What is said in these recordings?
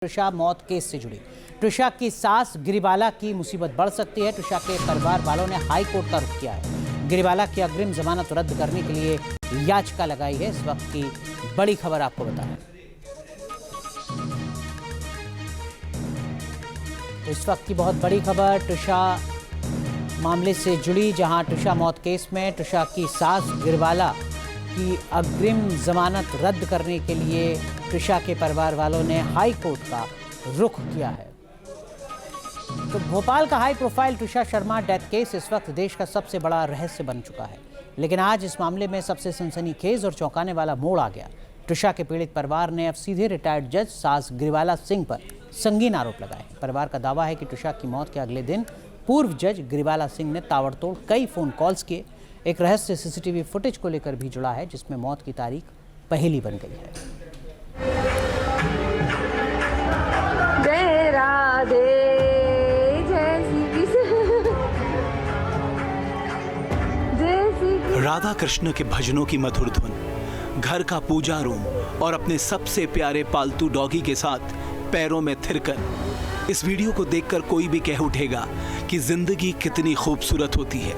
ट्रिशा मौत केस से जुड़ी। ट्रिशा की सास गिरिबाला की मुसीबत बढ़ सकती है। ट्रिशा के परिवार वालों ने हाई कोर्ट का रुख किया है। गिरिबाला की अग्रिम जमानत रद्द करने के लिए याचिका लगाई है। इस वक्त की बड़ी खबर आपको बताएं। इस वक्त की बहुत बड़ी खबर ट्रिशा मामले से जुड़ी, जहां ट्रिशा मौत केस में ट्रिशा की सास गिरिबाला की अग्रिम जमानत रद्द करने के लिए ट्रिशा के परिवार वालों ने हाई कोर्ट का रुख किया है। तो भोपाल का high profile Trisha Sharma death case इस वक्त देश का सबसे बड़ा रहस्य बन चुका है, लेकिन आज इस मामले में सबसे सनसनीखेज और चौंकाने वाला मोड़ आ गया। ट्रिशा के पीड़ित परिवार ने अब सीधे रिटायर्ड जज सास गिरिबाला सिंह पर संगीन आरोप लगाए। परिवार का दावा है कि ट्रिशा की मौत के अगले दिन पूर्व जज गिरिबाला सिंह ने ताबड़तोड़ कई फोन कॉल्स किए। एक रहस्य सीसीटीवी फुटेज को लेकर भी जुड़ा है, जिसमें मौत की तारीख पहेली बन गई है। राधा कृष्ण के भजनों की मधुर धुन, घर का पूजा रूम और अपने सबसे प्यारे पालतू डॉगी के साथ पैरों में थिरकर इस वीडियो को देखकर कोई भी कह उठेगा कि जिंदगी कितनी खूबसूरत होती है।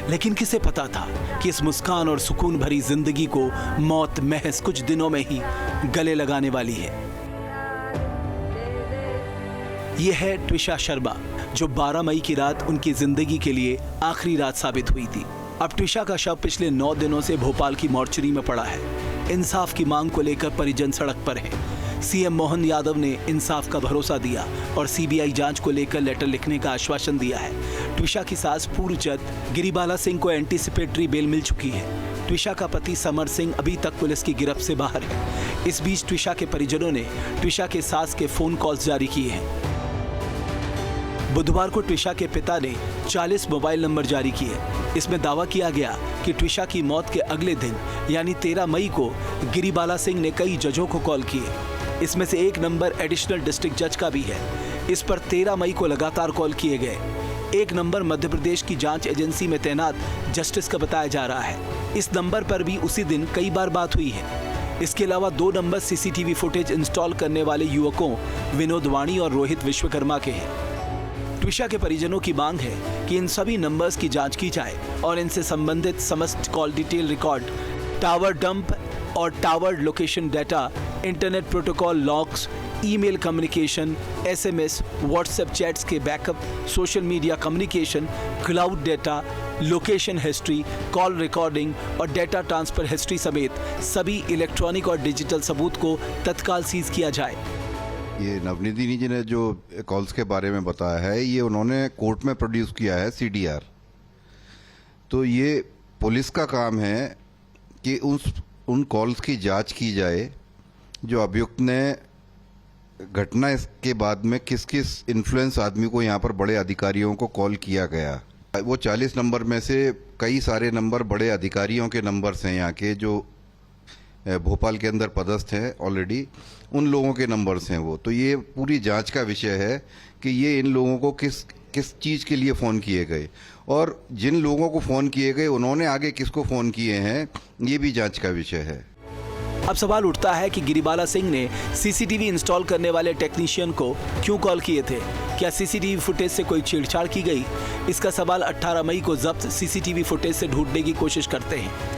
लेकिन किसे पता था कि इस मुस्कान और सुकून भरी जिंदगी को मौत महज कुछ दिनों में ही गले लगाने वाली है। यह है ट्रिशा शर्मा, जो 12 मई की रात उनकी जिंदगी के लिए आखिरी रात साबित हुई थी। अब ट्रिशा का शव पिछले 9 दिनों से भोपाल की मॉर्चरी में पड़ा है। इंसाफ की मांग को लेकर परिजन सड़क पर हैं। सीएम मोहन यादव ने इंसाफ का भरोसा दिया और सीबीआई जांच को लेकर लेटर लिखने का आश्वासन दिया है। ट्रिशा की सास पूर्व जज गिरिबाला सिंह को एंटीसिपेटरी बेल मिल चुकी है। ट्रिशा का पति समर सिंह अभी तक पुलिस की गिरफ्त से बाहर है। इस बीच ट्रिशा के परिजनों ने ट्रिशा के सास के फोन कॉल्स जारी किए हैं। बुधवार को ट्रिशा के पिता ने 40 मोबाइल नंबर जारी किए। इसमें दावा किया गया कि ट्रिशा की मौत के अगले दिन यानी 13 मई को गिरिबाला सिंह ने कई जजों को कॉल किए। इसमें से एक नंबर एडिशनल डिस्ट्रिक्ट जज का भी है। इस पर 13 मई को लगातार कॉल किए गए। एक नंबर मध्य प्रदेश की जांच एजेंसी में तैनात जस्टिस का बताया जा रहा है। इस नंबर पर भी उसी दिन कई बार बात हुई है। इसके अलावा 2 नंबर सीसीटीवी फुटेज इंस्टॉल करने वाले युवकों विनोद वाणी और रोहित विश्वकर्मा के हैं। ट्रिशा के परिजनों की मांग है कि इन सभी नंबर्स की जांच की जाए और इनसे संबंधित समस्त call detail record, tower dump और tower location data, internet protocol logs, email communication, SMS, WhatsApp chats के backup, social media communication, cloud data, location history, call recording और डेटा ट्रांसफर हिस्ट्री समेत सभी इलेक्ट्रॉनिक और डिजिटल सबूत को तत्काल seize किया जाए। ये नवनीति जी ने जो कॉल्स के बारे में बताया है, ये उन्होंने कोर्ट में प्रोड्यूस किया है सीडीआर। तो ये पुलिस का काम है कि उन कॉल्स की जांच की जाए जो अभियुक्त ने घटना के बाद में किस किस इन्फ्लुएंस आदमी को यहाँ पर बड़े अधिकारियों को कॉल किया गया। वो 40 नंबर में से कई सारे नंबर बड़े अधिकारियों के नंबर्स हैं, यहाँ के जो भोपाल के अंदर पदस्थ हैं ऑलरेडी, उन लोगों के नंबर्स हैं वो। तो ये पूरी जांच का विषय है कि ये इन लोगों को किस चीज़ के लिए फ़ोन किए गए और जिन लोगों को फ़ोन किए गए उन्होंने आगे किसको फ़ोन किए हैं, ये भी जांच का विषय है। अब सवाल उठता है कि गिरिबाला सिंह ने सीसीटीवी इंस्टॉल करने वाले टेक्नीशियन को क्यों कॉल किए थे? क्या सीसीटीवी फुटेज से कोई छेड़छाड़ की गई? इसका सवाल 18 मई को जब्त सीसीटीवी फुटेज से ढूंढने की कोशिश करते हैं।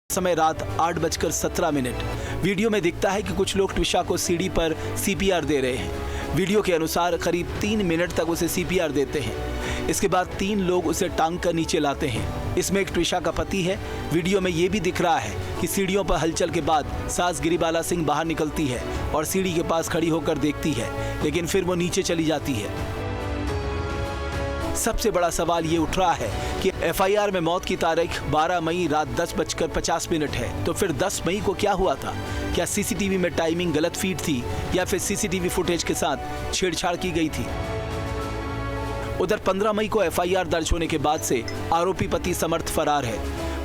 समय रात 8:17। वीडियो में दिखता है कि कुछ लोग ट्रिशा को सीढ़ी पर सीपीआर दे रहे हैं। वीडियो के अनुसार करीब 3 मिनट तक उसे सीपीआर देते हैं। इसके बाद 3 लोग उसे टांग कर नीचे लाते हैं। इसमें एक ट्रिशा का पति है। वीडियो में यह भी दिख रहा है कि सीढ़ियों पर हलचल के बाद सास गिरिबाला सिंह बाहर निकलती है और सीढ़ी के पास खड़ी होकर देखती है, लेकिन फिर वो नीचे चली जाती है। सबसे बड़ा सवाल ये उठ रहा है कि एफआईआर में मौत की तारीख 12 मई रात 10:50 है, तो फिर 10 मई को क्या हुआ था? क्या सीसीटीवी में टाइमिंग गलत फीड थी या फिर सीसीटीवी फुटेज के साथ छेड़छाड़ की गई थी? उधर 15 मई को एफआईआर दर्ज होने के बाद से आरोपी पति समर्थ फरार है।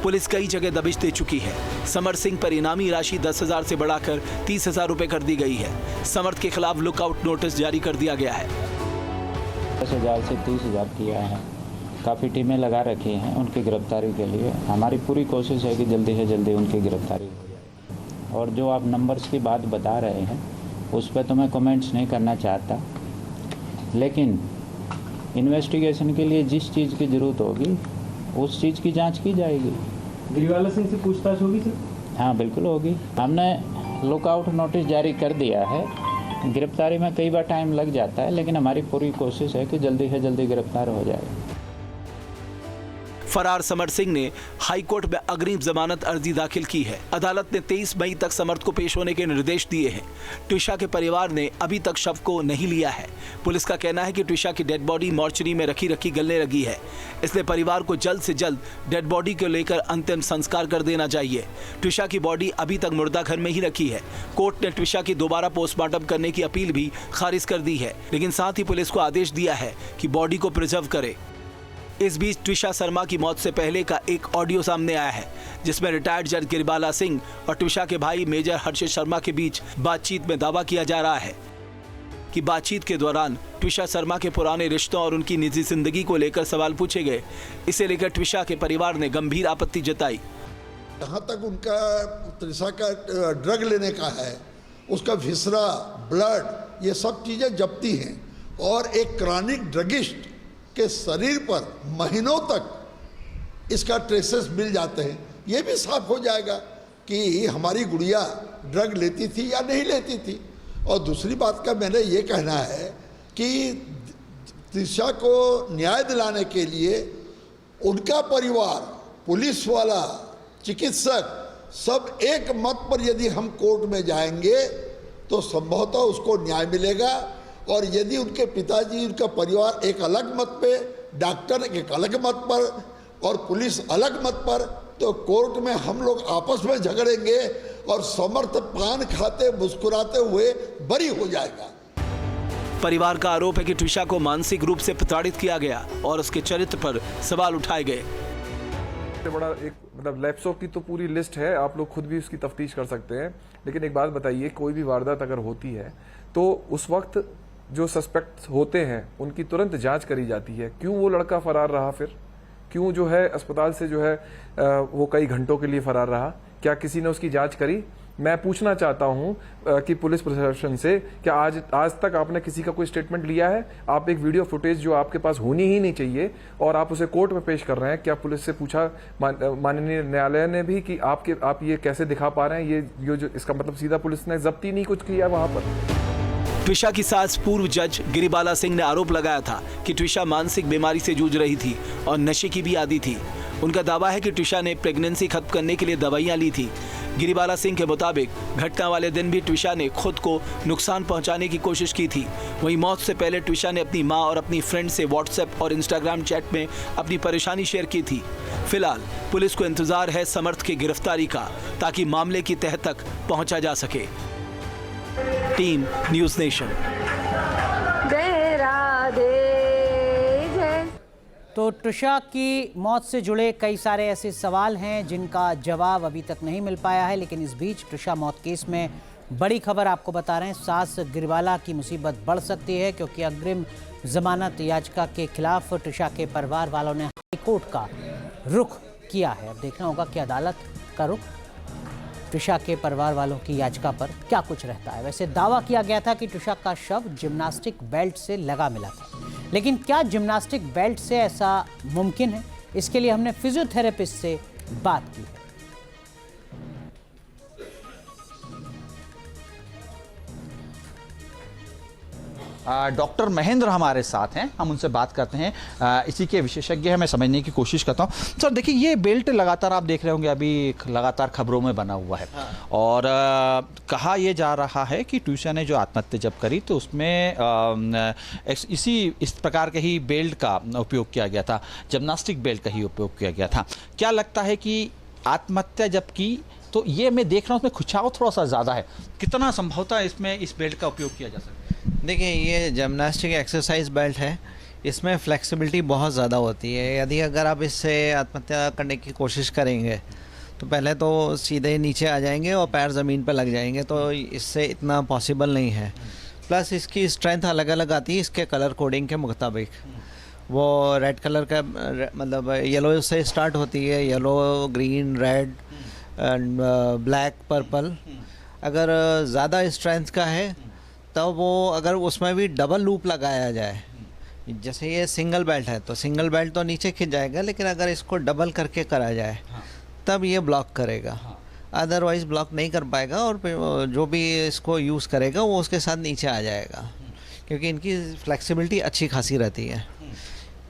पुलिस कई जगह दबिश दे चुकी है। समर्थ सिंह पर इनामी राशि 10,000 से बढ़ाकर 30,000 रुपए कर दी गई है। समर्थ के खिलाफ लुकआउट नोटिस जारी कर दिया गया है। 10,000 से 30,000 किया है। काफ़ी टीमें लगा रखी हैं उनकी गिरफ्तारी के लिए। हमारी पूरी कोशिश है कि जल्दी से जल्दी उनकी गिरफ्तारी हो जाए। और जो आप नंबर्स की बात बता रहे हैं उस पर तो मैं कमेंट्स नहीं करना चाहता, लेकिन इन्वेस्टिगेशन के लिए जिस चीज़ की ज़रूरत होगी उस चीज़ की जांच की जाएगी। गिरीबाला सिंह से पूछताछ होगी सर? हाँ, बिल्कुल होगी। हमने लुकआउट नोटिस जारी कर दिया है। गिरफ्तारी में कई बार टाइम लग जाता है, लेकिन हमारी पूरी कोशिश है कि जल्दी से जल्दी गिरफ्तार हो जाए। फरार समर्थ सिंह ने हाईकोर्ट में अग्रिम जमानत अर्जी दाखिल की है। अदालत ने 23 मई तक समर्थ को पेश होने के निर्देश दिए हैं। ट्विशा के परिवार ने अभी तक शव को नहीं लिया है। पुलिस का कहना है कि ट्विशा की डेड बॉडी मॉर्चरी में रखी गलने लगी है, इसलिए परिवार को जल्द से जल्द डेड बॉडी को लेकर अंतिम संस्कार कर देना चाहिए। ट्विशा की बॉडी अभी तक मुर्दा घर में ही रखी है। कोर्ट ने ट्विशा की दोबारा पोस्टमार्टम करने की अपील भी खारिज कर दी है, लेकिन साथ ही पुलिस को आदेश दिया है कि बॉडी को प्रिजर्व करे। इस बीच ट्विशा शर्मा की मौत से पहले का एक ऑडियो सामने आया है, जिसमें रिटायर्ड जज गिरिबाला सिंह और ट्विशा के भाई मेजर हर्षित शर्मा के बीच बातचीत में दावा किया जा रहा है कि बातचीत के दौरान ट्विशा शर्मा के पुराने रिश्तों और उनकी निजी जिंदगी को लेकर सवाल पूछे गए। इसे लेकर ट्विशा के परिवार ने गंभीर आपत्ति जताई। जहाँ तक उनका ट्विशा का ड्रग लेने का है, उसका विसरा, ब्लड, ये सब चीज़ें जब्ती हैं और एक क्रॉनिक ड्रगिस्ट के शरीर पर महीनों तक इसका ट्रेसेस मिल जाते हैं। ये भी साफ हो जाएगा कि हमारी गुड़िया ड्रग लेती थी या नहीं लेती थी। और दूसरी बात का मैंने ये कहना है कि त्रिशा को न्याय दिलाने के लिए उनका परिवार, पुलिस वाला, चिकित्सक सब एक मत पर यदि हम कोर्ट में जाएंगे तो संभवतः उसको न्याय मिलेगा। और यदि उनके पिताजी, उनका परिवार एक अलग मत पे, डॉक्टर एक अलग मत पर और पुलिस अलग मत पर, तो कोर्ट में हम लोग आपस में झगड़ेंगे और समर्थ पान खाते मुस्कुराते हुए बरी हो जाएगा। परिवार का आरोप है कि ट्विशा को मानसिक रूप से प्रताड़ित किया गया और उसके चरित्र पर सवाल उठाए गए। बड़ा एक मतलब लैप्सों की तो पूरी लिस्ट है, आप लोग खुद भी उसकी तफ्तीश कर सकते हैं। लेकिन एक बात बताइए, कोई भी वारदात अगर होती है तो उस वक्त जो सस्पेक्ट होते हैं उनकी तुरंत जांच करी जाती है। क्यों वो लड़का फरार रहा? फिर क्यों जो है अस्पताल से जो है वो कई घंटों के लिए फरार रहा? क्या किसी ने उसकी जांच करी? मैं पूछना चाहता हूं कि पुलिस प्रशासन से, क्या आज तक आपने किसी का कोई स्टेटमेंट लिया है? आप एक वीडियो फुटेज जो आपके पास होनी ही नहीं चाहिए और आप उसे कोर्ट में पेश कर रहे हैं, क्या पुलिस से पूछा माननीय न्यायालय ने भी कि आप ये कैसे दिखा पा रहे हैं? ये जो इसका मतलब सीधा पुलिस ने जब्ती नहीं कुछ किया वहां पर। ट्विशा की सास पूर्व जज गिरिबाला सिंह ने आरोप लगाया था कि ट्विशा मानसिक बीमारी से जूझ रही थी और नशे की भी आदी थी। उनका दावा है कि ट्विशा ने प्रेगनेंसी खत्म करने के लिए दवाइयां ली थी। गिरिबाला सिंह के मुताबिक घटना वाले दिन भी ट्विशा ने खुद को नुकसान पहुंचाने की कोशिश की थी। वहीं मौत से पहले ट्विशा ने अपनी मां और अपनी फ्रेंड से व्हाट्सएप और इंस्टाग्राम चैट में अपनी परेशानी शेयर की थी। फिलहाल पुलिस को इंतजार है समर्थ की गिरफ्तारी का, ताकि मामले की तह तक पहुंचा जा सके। Team news nation. तो ट्विशा की मौत से जुड़े कई सारे ऐसे सवाल हैं जिनका जवाब अभी तक नहीं मिल पाया है, लेकिन इस बीच ट्विशा मौत केस में बड़ी खबर आपको बता रहे हैं। सास गिरिबाला की मुसीबत बढ़ सकती है, क्योंकि अग्रिम जमानत याचिका के खिलाफ ट्विशा के परिवार वालों ने हाईकोर्ट का रुख किया है। अब देखना होगा कि अदालत का रुख ट्विशा के परिवार वालों की याचिका पर क्या कुछ रहता है। वैसे दावा किया गया था कि ट्विशा का शव जिम्नास्टिक बेल्ट से लगा मिला था, लेकिन क्या जिम्नास्टिक बेल्ट से ऐसा मुमकिन है? इसके लिए हमने फिजियोथेरेपिस्ट से बात की है। डॉक्टर महेंद्र हमारे साथ हैं, हम उनसे बात करते हैं, इसी के विशेषज्ञ हैं, मैं समझने की कोशिश करता हूं। सर देखिए, ये बेल्ट लगातार आप देख रहे होंगे अभी लगातार खबरों में बना हुआ है। और कहा यह जा रहा है कि ट्विशा ने जो आत्महत्या जब करी तो उसमें इस प्रकार के ही बेल्ट का उपयोग किया गया था, जिम्नास्टिक बेल्ट का ही उपयोग किया गया था। क्या लगता है कि आत्महत्या जब की तो ये मैं देख रहा हूँ उसमें खिंचाव थोड़ा सा ज़्यादा है, कितना संभवतः इसमें इस बेल्ट का उपयोग किया जा सकता है? देखिए, ये जिम्नास्टिक एक्सरसाइज बेल्ट है, इसमें फ्लेक्सिबिलिटी बहुत ज़्यादा होती है। यदि अगर आप इससे आत्महत्या करने की कोशिश करेंगे तो पहले तो सीधे नीचे आ जाएंगे और पैर ज़मीन पर लग जाएंगे, तो इससे इतना पॉसिबल नहीं है। प्लस इसकी स्ट्रेंथ अलग अलग आती है इसके कलर कोडिंग के मुताबिक। वो रेड कलर का मतलब येलो से स्टार्ट होती है, yellow, green, red and black, purple. अगर ज़्यादा स्ट्रेंथ का है तो वो अगर उसमें भी डबल लूप लगाया जाए, जैसे ये सिंगल बेल्ट है तो सिंगल बेल्ट तो नीचे खिंच जाएगा, लेकिन अगर इसको डबल करके करा जाए तब ये ब्लॉक करेगा, अदरवाइज़ ब्लॉक नहीं कर पाएगा और जो भी इसको यूज़ करेगा वो उसके साथ नीचे आ जाएगा, क्योंकि इनकी फ्लेक्सिबिलिटी अच्छी खासी रहती है।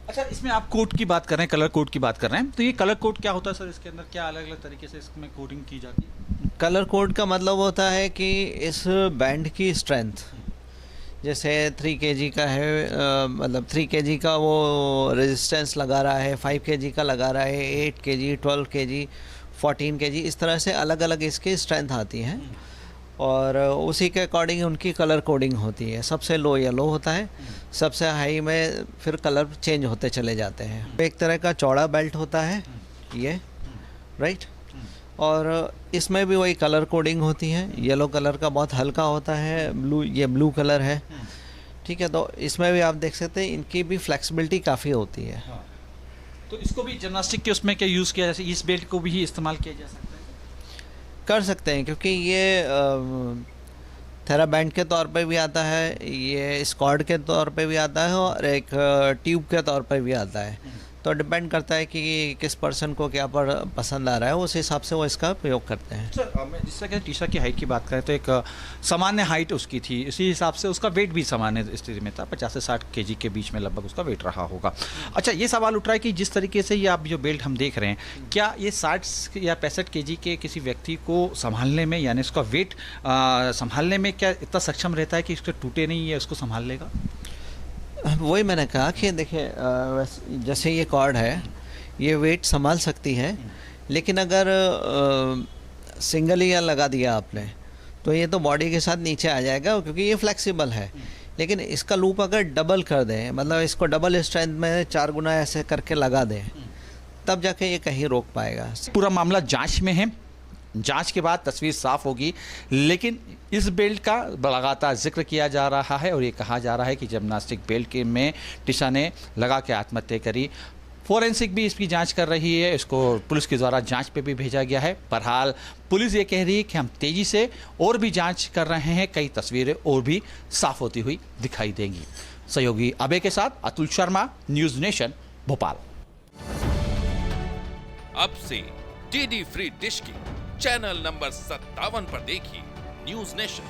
अच्छा, इसमें आप कोट की बात कर रहे हैं, कलर कोड की बात कर रहे हैं, तो ये कलर कोड क्या होता है सर? इसके अंदर क्या अलग अलग तरीके से इसमें कोडिंग की जाती है? कलर कोड का मतलब होता है कि इस बैंड की स्ट्रेंथ, जैसे 3 kg का है, मतलब 3 kg का वो रेजिस्टेंस लगा रहा है, 5 kg का लगा रहा है, 8 kg, 12 kg, 14 kg, इस तरह से अलग अलग इसकी स्ट्रेंथ आती है और उसी के अकॉर्डिंग उनकी कलर कोडिंग होती है। सबसे लो येलो होता है, सबसे हाई में फिर कलर चेंज होते चले जाते हैं। एक तरह का चौड़ा बेल्ट होता है ये, राइट, और इसमें भी वही कलर कोडिंग होती है। येलो कलर का बहुत हल्का होता है, ये ब्लू कलर है, ठीक है। तो इसमें भी आप देख सकते हैं इनकी भी फ्लेक्सिबिलिटी काफ़ी होती है। तो इसको भी जिम्नास्टिक के उसमें क्या यूज़ किया, जैसे इस बेल्ट को भी इस्तेमाल किया जा सकता है? कर सकते हैं, क्योंकि ये थेराबैंड के तौर पे भी आता है, ये स्कॉर्ड के तौर पे भी आता है और एक ट्यूब के तौर पे भी आता है। तो डिपेंड करता है कि किस पर्सन को क्या पसंद आ रहा है, उस हिसाब से वो इसका प्रयोग करते हैं। सर मैं जिस तरह टीशा की हाइट की बात करें तो एक सामान्य हाइट उसकी थी, इसी हिसाब से उसका वेट भी सामान्य स्थिति में था, 50 से 60 kg के बीच में लगभग उसका वेट रहा होगा। अच्छा, ये सवाल उठ रहा है कि जिस तरीके से ये आप जो बेल्ट हम देख रहे हैं, क्या ये 60 या 65 kg के किसी व्यक्ति को संभालने में, यानी उसका वेट संभालने में क्या इतना सक्षम रहता है कि इसको टूटे नहीं, या उसको संभाल लेगा? वही मैंने कहा कि देखिए, जैसे ये कॉर्ड है, ये वेट संभाल सकती है, लेकिन अगर सिंगल ईयर लगा दिया आपने तो ये तो बॉडी के साथ नीचे आ जाएगा, क्योंकि ये फ्लेक्सिबल है। लेकिन इसका लूप अगर डबल कर दें, मतलब इसको डबल स्ट्रेंथ में 4 गुना ऐसे करके लगा दें, तब जाके ये कहीं रोक पाएगा। पूरा मामला जांच में है, जांच के बाद तस्वीर साफ होगी, लेकिन इस बेल्ट का लगातार जिक्र किया जा रहा है और ये कहा जा रहा है कि जिम्नास्टिक बेल्ट के में टीशा ने लगा के आत्महत्या करी। फोरेंसिक भी इसकी जांच कर रही है, इसको पुलिस के द्वारा जांच पे भी भेजा गया है। बहरहाल पुलिस ये कह रही है कि हम तेज़ी से और भी जांच कर रहे हैं, कई तस्वीरें और भी साफ होती हुई दिखाई देंगी। सहयोगी अबे के साथ अतुल शर्मा, न्यूज़ नेशन, भोपाल। अब से डीडी फ्री डिश की चैनल नंबर 57 पर देखिए न्यूज़ नेशन।